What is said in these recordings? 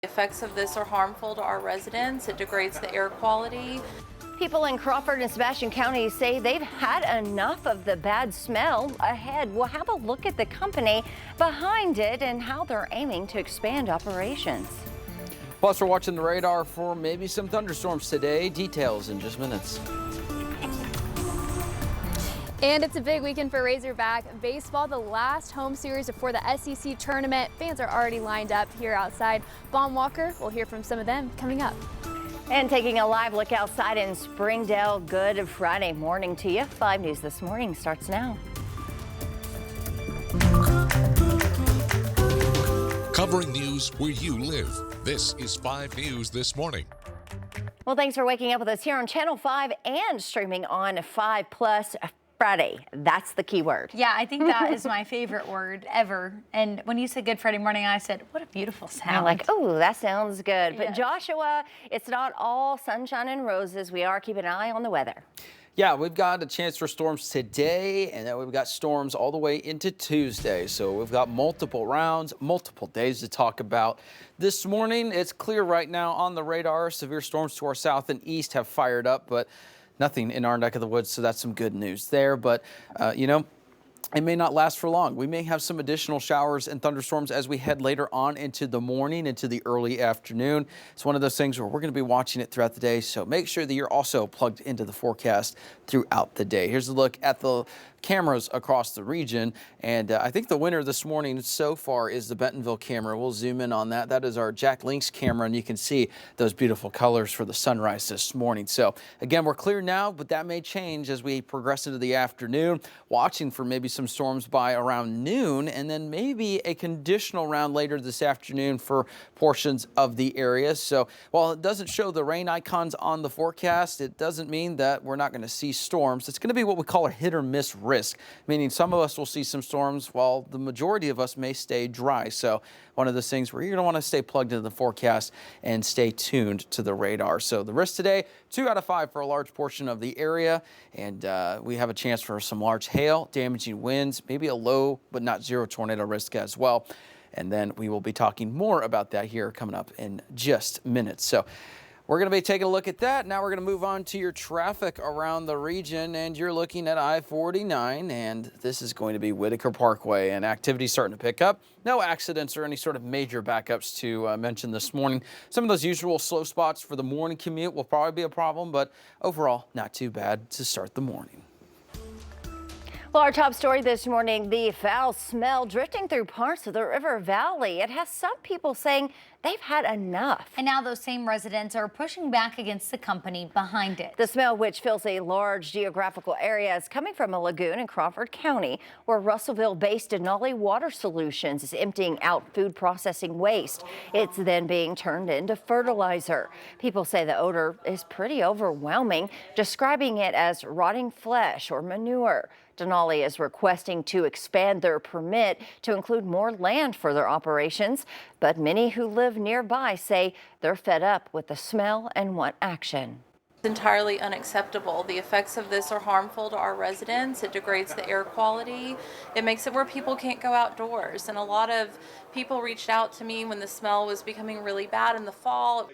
The effects of this are harmful to our residents. It degrades the air quality. People in Crawford and Sebastian counties say they've had enough of the bad smell. Ahead, we'll have a look at the company behind it and how they're aiming to expand operations. Plus, we're watching the radar for maybe some thunderstorms today. Details in just minutes. And it's a big weekend for Razorback baseball, the last home series before the SEC tournament. Fans are already lined up here outside. Bon Walker, we'll hear from some of them coming up. And taking a live look outside in Springdale, good Friday morning to you. 5 News This Morning starts now. Covering news where you live. This is 5 News This Morning. Well, thanks for waking up with us here on Channel 5 and streaming on 5 Plus. Friday, that's the key word. Yeah, I think that is my favorite word ever. And when you said Good Friday morning, I said, what a beautiful sound. I'm like, oh, that sounds good. But Yes. Joshua, it's not all sunshine and roses. We are keeping an eye on the weather. Yeah, we've got a chance for storms today, and then we've got storms all the way into Tuesday. So we've got multiple rounds, multiple days to talk about. This morning, it's clear right now on the radar. Severe storms to our south and east have fired up, but nothing in our neck of the woods, so that's some good news there. But, it may not last for long. We may have some additional showers and thunderstorms as we head later on into the morning, into the early afternoon. It's one of those things where we're going to be watching it throughout the day, so make sure that you're also plugged into the forecast throughout the day. Here's a look at the cameras across the region, and I think the winner this morning so far is the Bentonville camera. We'll zoom in on that. That is our Jack Lynx camera, and you can see those beautiful colors for the sunrise this morning. So again, we're clear now, but that may change as we progress into the afternoon. Watching for maybe some storms by around noon, and then maybe a conditional round later this afternoon for portions of the area. So while it doesn't show the rain icons on the forecast, it doesn't mean that we're not going to see storms. It's going to be what we call a hit or miss risk, meaning some of us will see some storms while the majority of us may stay dry. So one of those things where you're going to want to stay plugged into the forecast and stay tuned to the radar. So the risk today, 2 out of 5 for a large portion of the area, and we have a chance for some large hail, damaging winds, maybe a low but not zero tornado risk as well. And then we will be talking more about that here coming up in just minutes. So we're going to be taking a look at that. Now we're going to move on to your traffic around the region, and you're looking at I-49, and this is going to be Whitaker Parkway, and activity starting to pick up. No accidents or any sort of major backups to mention this morning. Some of those usual slow spots for the morning commute will probably be a problem, but overall, not too bad to start the morning. Well, our top story this morning, the foul smell drifting through parts of the river valley. It has some people saying they've had enough. And now those same residents are pushing back against the company behind it. The smell, which fills a large geographical area, is coming from a lagoon in Crawford County, where Russellville-based Denali Water Solutions is emptying out food processing waste. It's then being turned into fertilizer. People say the odor is pretty overwhelming, describing it as rotting flesh or manure. Denali is requesting to expand their permit to include more land for their operations, but many who live nearby say they're fed up with the smell and want action. It's entirely unacceptable. The effects of this are harmful to our residents. It degrades the air quality. It makes it where people can't go outdoors. And a lot of people reached out to me when the smell was becoming really bad in the fall.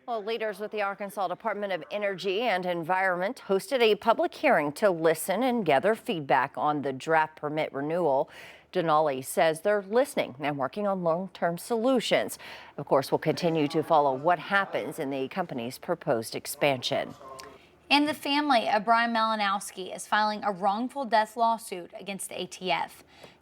Well, leaders with the Arkansas Department of Energy and Environment hosted a public hearing to listen and gather feedback on the draft permit renewal. Denali says they're listening and working on long-term solutions. Of course, we'll continue to follow what happens in the company's proposed expansion. And the family of Brian Malinowski is filing a wrongful death lawsuit against the ATF.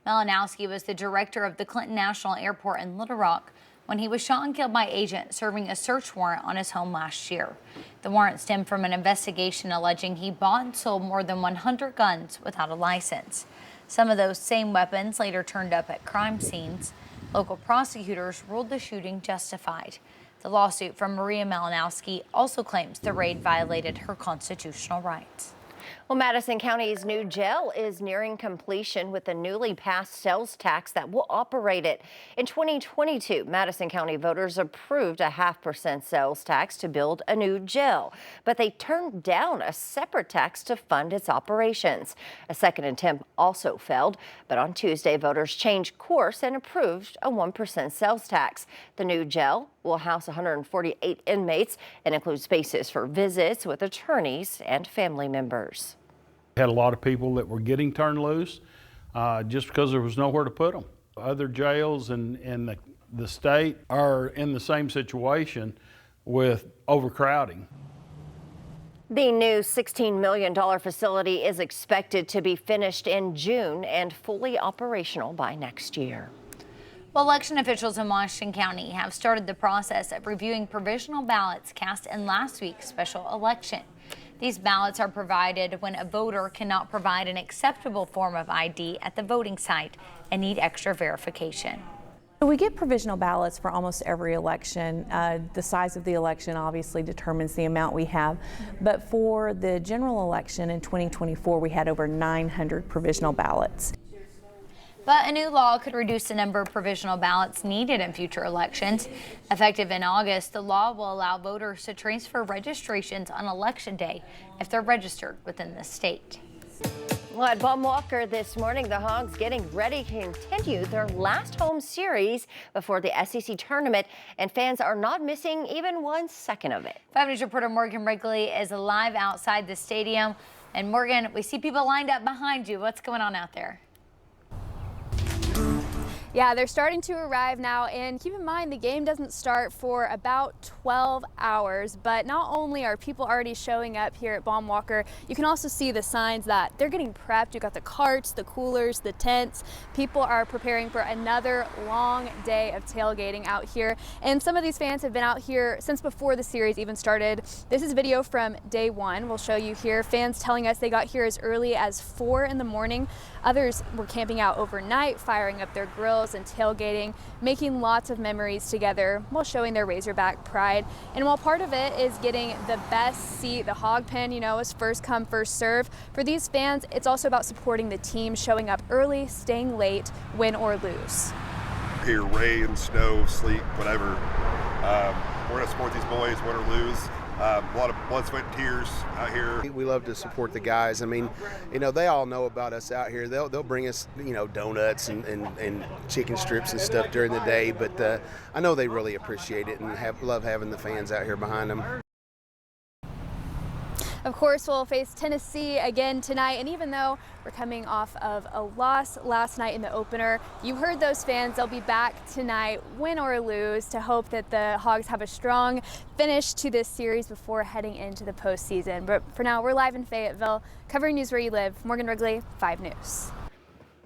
Malinowski was the director of the Clinton National Airport in Little Rock when he was shot and killed by agents serving a search warrant on his home last year. The warrant stemmed from an investigation alleging he bought and sold more than 100 guns without a license. Some of those same weapons later turned up at crime scenes. Local prosecutors ruled the shooting justified. The lawsuit from Maria Malinowski also claims the raid violated her constitutional rights. Well, Madison County's new jail is nearing completion with a newly passed sales tax that will operate it. In 2022, Madison County voters approved a 0.5% sales tax to build a new jail, but they turned down a separate tax to fund its operations. A second attempt also failed, but on Tuesday, voters changed course and approved a 1% sales tax. The new jail will house 148 inmates and include spaces for visits with attorneys and family members. Had a lot of people that were getting turned loose just because there was nowhere to put them. Other jails in the state are in the same situation with overcrowding. The new $16 million facility is expected to be finished in June and fully operational by next year. Well, election officials in Washington County have started the process of reviewing provisional ballots cast in last week's special election. These ballots are provided when a voter cannot provide an acceptable form of ID at the voting site and need extra verification. We get provisional ballots for almost every election. The size of the election obviously determines the amount we have, but for the general election in 2024, we had over 900 provisional ballots. But a new law could reduce the number of provisional ballots needed in future elections. Effective in August, the law will allow voters to transfer registrations on Election Day if they're registered within the state. Well, at Baum Walker this morning, the Hogs getting ready to continue their last home series before the SEC tournament, and fans are not missing even 1 second of it. 5 News reporter Morgan Wrigley is live outside the stadium. And Morgan, we see people lined up behind you. What's going on out there? Yeah, they're starting to arrive now, and keep in mind the game doesn't start for about 12 hours, but not only are people already showing up here at Baum Walker, you can also see the signs that they're getting prepped. You've got the carts, the coolers, the tents. People are preparing for another long day of tailgating out here, and some of these fans have been out here since before the series even started. This is video from day one. We'll show you here. Fans telling us they got here as early as 4 in the morning. Others were camping out overnight, firing up their grills and tailgating, making lots of memories together while showing their Razorback pride. And while part of it is getting the best seat, the hog pen, you know, is first come, first serve. For these fans, it's also about supporting the team, showing up early, staying late, win or lose. Here, rain, snow, sleet, whatever. We're going to support these boys, win or lose. A lot of blood, sweat, and tears out here. We love to support the guys. I mean, you know, they all know about us out here. They'll bring us, you know, donuts and chicken strips and stuff during the day. But I know they really appreciate it and love having the fans out here behind them. Of course, we'll face Tennessee again tonight, and even though we're coming off of a loss last night in the opener, you heard those fans. They'll be back tonight, win or lose, to hope that the Hogs have a strong finish to this series before heading into the postseason. But for now, we're live in Fayetteville, covering news where you live. Morgan Wrigley, 5 News.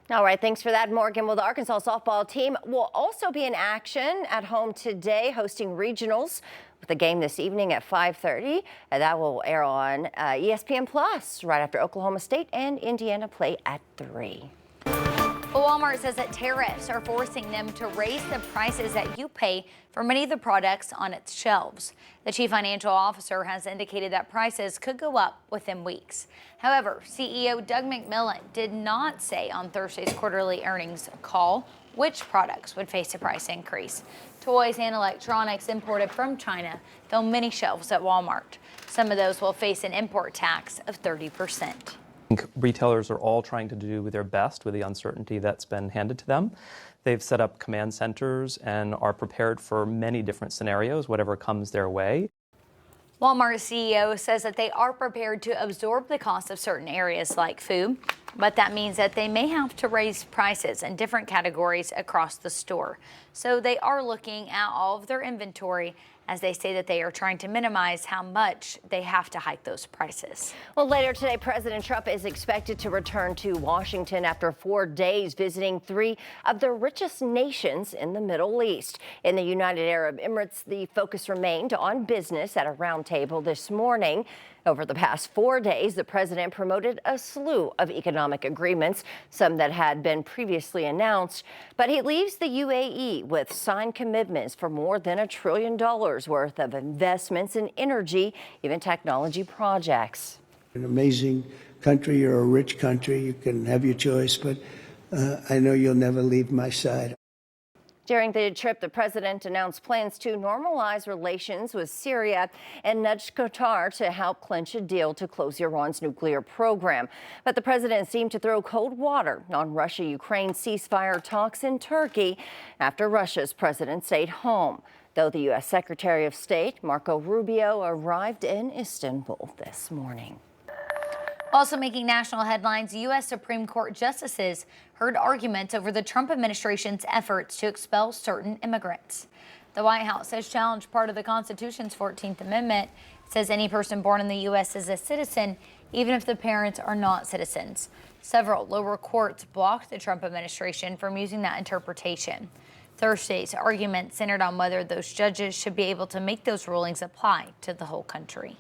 All right, thanks for that, Morgan. Well, the Arkansas softball team will also be in action at home today, hosting regionals with a game this evening at 5:30. That will air on ESPN Plus right after Oklahoma State and Indiana play at 3. Well, Walmart says that tariffs are forcing them to raise the prices that you pay for many of the products on its shelves. The chief financial officer has indicated that prices could go up within weeks. However, CEO Doug McMillon did not say on Thursday's quarterly earnings call which products would face a price increase. Toys and electronics imported from China fill many shelves at Walmart. Some of those will face an import tax of 30%. I think retailers are all trying to do their best with the uncertainty that's been handed to them. They've set up command centers and are prepared for many different scenarios, whatever comes their way. Walmart CEO says that they are prepared to absorb the cost of certain areas like food, but that means that they may have to raise prices in different categories across the store. So they are looking at all of their inventory as they say that they are trying to minimize how much they have to hike those prices. Well, later today, President Trump is expected to return to Washington after 4 days visiting 3 of the richest nations in the Middle East. In the United Arab Emirates, the focus remained on business at a roundtable this morning. Over the past 4 days, the president promoted a slew of economic agreements, some that had been previously announced. But he leaves the UAE with signed commitments for more than $1 trillion worth of investments in energy, even technology projects. An amazing country or a rich country. You can have your choice, but I know you'll never leave my side. During the trip, the president announced plans to normalize relations with Syria and nudged Qatar to help clinch a deal to close Iran's nuclear program. But the president seemed to throw cold water on Russia-Ukraine ceasefire talks in Turkey after Russia's president stayed home, though the U.S. Secretary of State Marco Rubio arrived in Istanbul this morning. Also making national headlines, U.S. Supreme Court justices heard arguments over the Trump administration's efforts to expel certain immigrants. The White House has challenged part of the Constitution's 14th Amendment. It says any person born in the U.S. is a citizen, even if the parents are not citizens. Several lower courts blocked the Trump administration from using that interpretation. Thursday's argument centered on whether those judges should be able to make those rulings apply to the whole country.